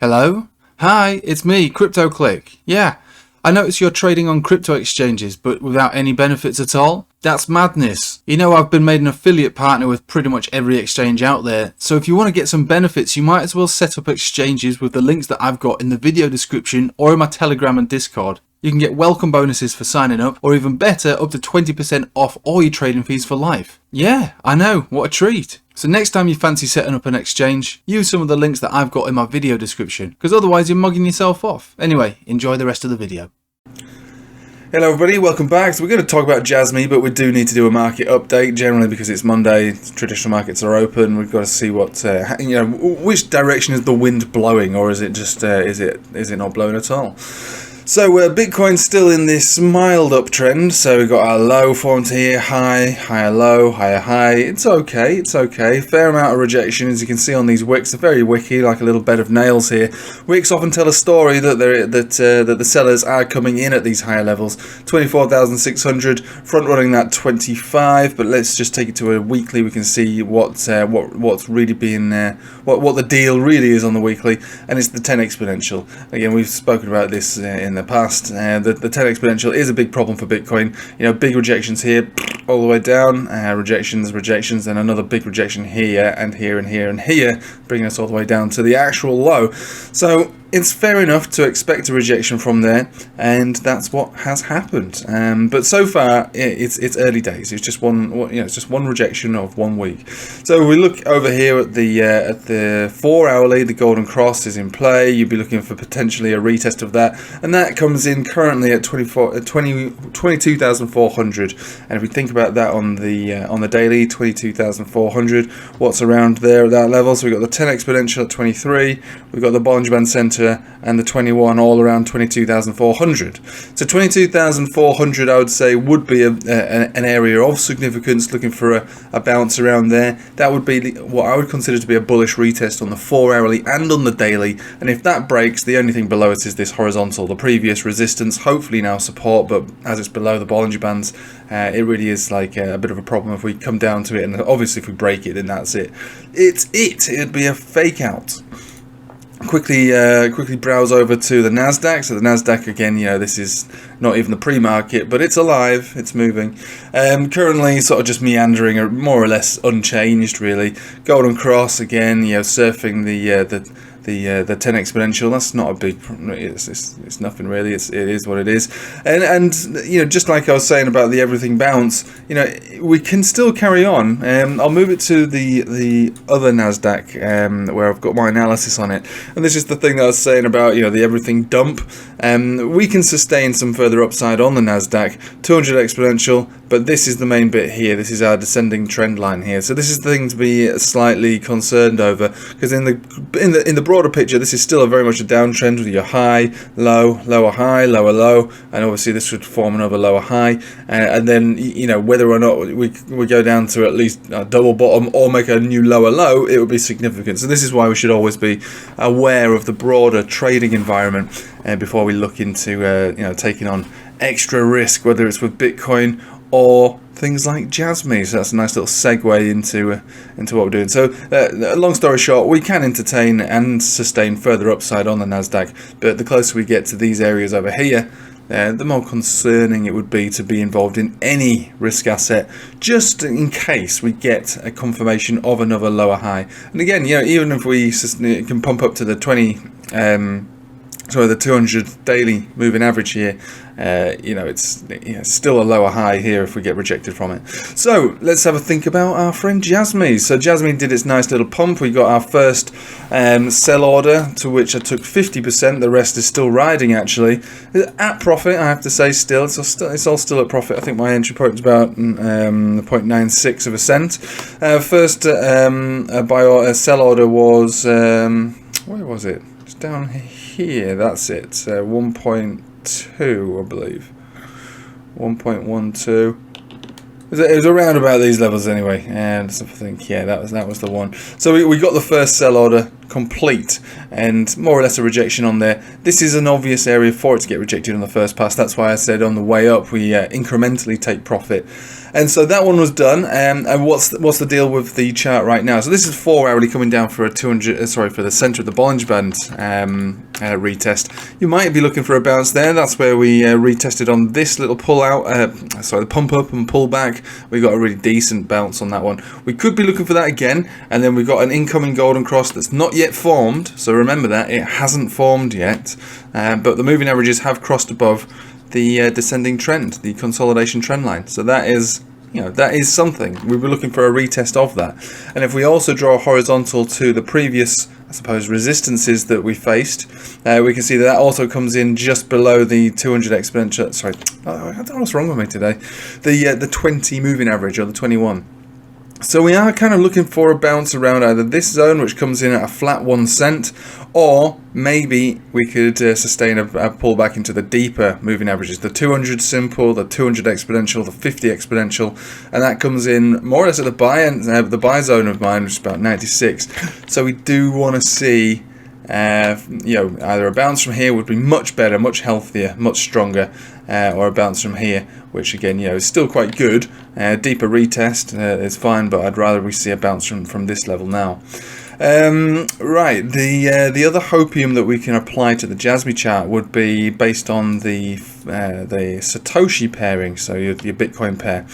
Hello? Hi, it's me, CryptoClick. Yeah, I notice you're trading on crypto exchanges, but without any benefits at all? That's madness. You know, I've been made an affiliate partner with pretty much every exchange out there, so if you want to get some benefits, you might as well set up exchanges with the links that I've got in the video description or in my Telegram and Discord. You can get welcome bonuses for signing up, or even better, up to 20% off all your trading fees for life. Yeah, I know, what a treat. So next time you fancy setting up an exchange, use some of the links that I've got in my video description, because otherwise you're mugging yourself off. Anyway, enjoy the rest of the video. Hello everybody, welcome back. So we're going to talk about Jasmy, but we do need to do a market update generally because it's Monday, traditional markets are open. We've got to see what, which direction is the wind blowing, or is it just, is it not blowing at all? So Bitcoin's still in this mild uptrend. So we've got our low formed here, high, higher low, higher high. It's okay, it's okay. Fair amount of rejection, as you can see on these wicks. They're very wicky, like a little bed of nails here. Wicks often tell a story that the sellers are coming in at these higher levels. 24,600, front running that 25. But let's just take it to a weekly. We can see what's really being what the deal really is on the weekly, and it's the 10 exponential. Again, we've spoken about this in the past. The 10 exponential is a big problem for Bitcoin. You know, big rejections here, all the way down, rejections, and another big rejection here, and here, and here, and here, bringing us all the way down to the actual low. So it's fair enough to expect a rejection from there, and that's what has happened. But so far, it's early days. It's just it's just one rejection of 1 week. So we look over here at the 4 hourly. The golden cross is in play. You'd be looking for potentially a retest of that, and that comes in currently at 22,400. And if we think about that on the daily, 22,400. What's around there at that level? So we've got the 10 exponential at 23. We've got the Bollinger Band Center and the 21 all around 22,400. So 22,400 I would say would be an area of significance, looking for a bounce around there. That would be what I would consider to be a bullish retest on the 4 hourly and on the daily, and if that breaks, the only thing below it is this horizontal, the previous resistance, hopefully now support, but as it's below the Bollinger Bands, it really is like a bit of a problem if we come down to it, and obviously if we break it, then that's it. It'd be a fake out. Quickly browse over to the Nasdaq. So the Nasdaq, again, you know, this is not even the pre-market, but it's alive, it's moving. Currently sort of just meandering, or more or less unchanged really. Golden cross again, you know, surfing the 10 exponential. That's not a big, it's nothing really. It is what it is. And you know, just like I was saying about the everything bounce, you know, we can still carry on. I'll move it to the other Nasdaq, where I've got my analysis on it. And this is the thing that I was saying about, you know, the everything dump. We can sustain some further upside on the Nasdaq, 200 exponential, but this is the main bit here. This is our descending trend line here. So this is the thing to be slightly concerned over, because in the broader picture, this is still very much a downtrend with your high, low, lower high, lower low, and obviously this would form another lower high, and then, you know, whether or not we go down to at least a double bottom or make a new lower low, it would be significant. So this is why we should always be aware of the broader trading environment before we look into you know, taking on extra risk, whether it's with Bitcoin or things like Jasmy. So that's a nice little segue into what we're doing. So long story short, we can entertain and sustain further upside on the Nasdaq, but the closer we get to these areas over here, the more concerning it would be to be involved in any risk asset, just in case we get a confirmation of another lower high. And again, you know, even if we can pump up to the 200 daily moving average here, you know, it's still a lower high here if we get rejected from it. So let's have a think about our friend Jasmy. So Jasmy did its nice little pump. We got our first sell order, to which I took 50%. The rest is still riding, actually. At profit, I have to say, still. It's all still at profit. I think my entry point is about 0.96 of a cent. First a sell order was, where was it? It's down here, that's it. 1.2, I believe. 1.12. It was around about these levels anyway, and so I think, yeah, that was the one. So we got the first sell order complete, and more or less a rejection on there. This is an obvious area for it to get rejected on the first pass. That's why I said on the way up we incrementally take profit. And so that one was done. And what's the deal with the chart right now? So this is 4 hourly coming down for a 200. For the center of the Bollinger Band retest. You might be looking for a bounce there. That's where we retested on this little pull out. The pump up and pull back. We got a really decent bounce on that one. We could be looking for that again, and then we've got an incoming golden cross that's not yet formed. So remember that it hasn't formed yet, but the moving averages have crossed above the descending trend, the consolidation trend line. So that is, that is something. We were looking for a retest of that. And if we also draw a horizontal to the previous, I suppose, resistances that we faced, we can see that also comes in just below the 200 exponential. Sorry, I don't know what's wrong with me today. The 20 moving average, or the 21. So we are kind of looking for a bounce around either this zone, which comes in at a flat 1 cent, or maybe we could sustain a pullback into the deeper moving averages, the 200 simple, the 200 exponential, the 50 exponential, and that comes in more or less at the buy zone of mine, which is about 96. So we do want to see either a bounce from here would be much better, much healthier, much stronger, or a bounce from here, which again, is still quite good. Deeper retest is fine, but I'd rather we see a bounce from this level now. Right, the other hopium that we can apply to the Jasmy chart would be based on the Satoshi pairing, so your Bitcoin pair.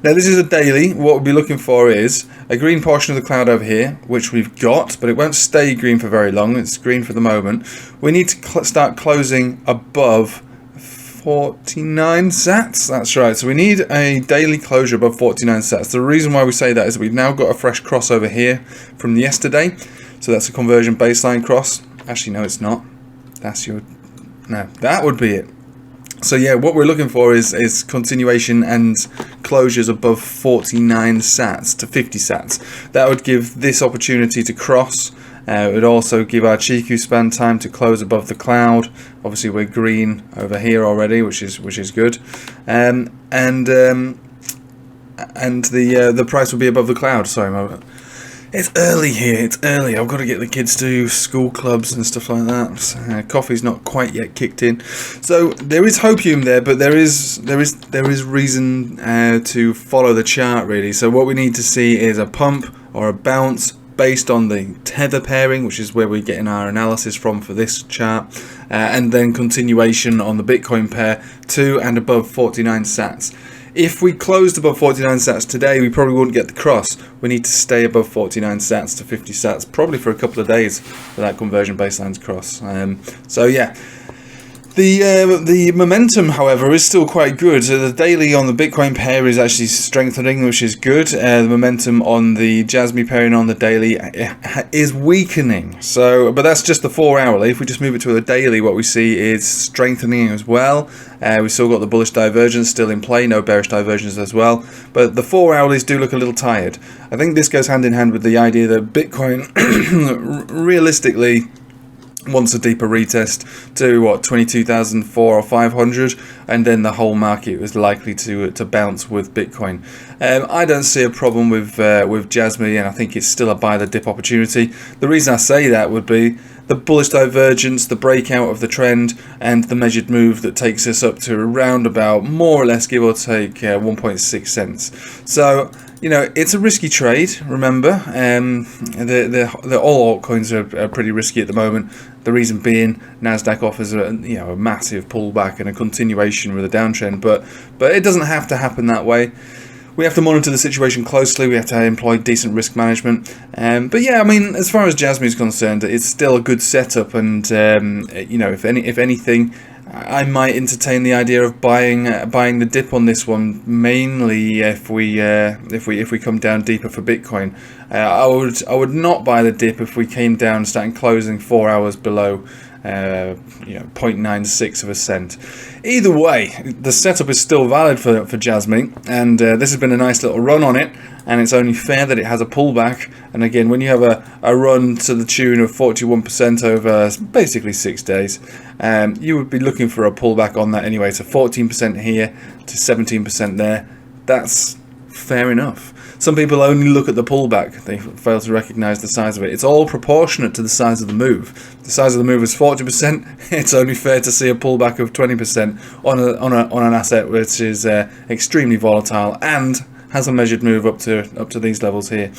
Now this is a daily. What we'll be looking for is a green portion of the cloud over here, which we've got, but it won't stay green for very long. It's green for the moment. We need to start closing above 49 sats. That's right. So we need a daily closure above 49 sats. The reason why we say that is that we've now got a fresh crossover here from yesterday. So that's a conversion baseline cross. Actually, no, it's not. That would be it. So yeah, what we're looking for is continuation and closures above 49 sats to 50 sats. That would give this opportunity to cross. It would also give our Chiku span time to close above the cloud. Obviously, we're green over here already, which is good, and the price will be above the cloud. Sorry, it's early here. It's early. I've got to get the kids to school clubs and stuff like that. Coffee's not quite yet kicked in, so there is hopium there, but there is reason to follow the chart really. So what we need to see is a pump or a bounce based on the tether pairing, which is where we're getting our analysis from for this chart, and then continuation on the Bitcoin pair to and above 49 sats. If we closed above 49 sats today, we probably wouldn't get the cross. We need to stay above 49 sats to 50 sats, probably for a couple of days for that conversion baseline's cross. So yeah. The momentum, however, is still quite good. So the daily on the Bitcoin pair is actually strengthening, which is good. The momentum on the Jasmy pairing on the daily is weakening. So, but that's just the 4 hourly. If we just move it to the daily, what we see is strengthening as well. We've still got the bullish divergence still in play, no bearish divergence as well. But the 4 hourlies do look a little tired. I think this goes hand in hand with the idea that Bitcoin realistically wants a deeper retest to what, 22,400 or 500, and then the whole market was likely to bounce with Bitcoin. I don't see a problem with Jasmy, and I think it's still a buy the dip opportunity. The reason I say that would be the bullish divergence, the breakout of the trend, and the measured move that takes us up to around about, more or less, give or take, 1.6 cents. So, it's a risky trade. Remember, all altcoins are pretty risky at the moment. The reason being, Nasdaq offers a massive pullback and a continuation with a downtrend, but it doesn't have to happen that way. We have to monitor the situation closely. We have to employ decent risk management. But yeah, I mean, as far as Jasmy is concerned, it's still a good setup. And if anything, I might entertain the idea of buying the dip on this one, mainly if we come down deeper for Bitcoin. I would not buy the dip if we came down, starting closing 4 hours below 0.96 of a cent. Either way, the setup is still valid for Jasmy, and this has been a nice little run on it, and it's only fair that it has a pullback. And again, when you have a run to the tune of 41% over basically 6 days, you would be looking for a pullback on that anyway. So 14% here to 17% there. That's fair enough. Some people only look at the pullback. They fail to recognize the size of it. It's all proportionate to the size of the move. If the size of the move is 40%, it's only fair to see a pullback of 20% on an asset which is extremely volatile and has a measured move up to these levels here.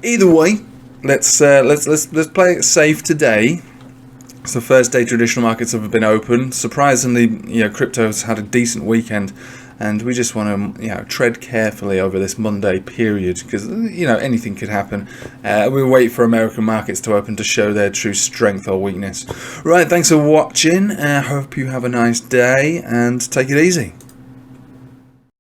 Either way, let's play it safe today. It's the first day traditional markets have been open. Surprisingly, crypto's had a decent weekend, and we just want to tread carefully over this Monday period because anything could happen. We'll wait for American markets to open to show their true strength or weakness. Right, thanks for watching. I hope you have a nice day and take it easy.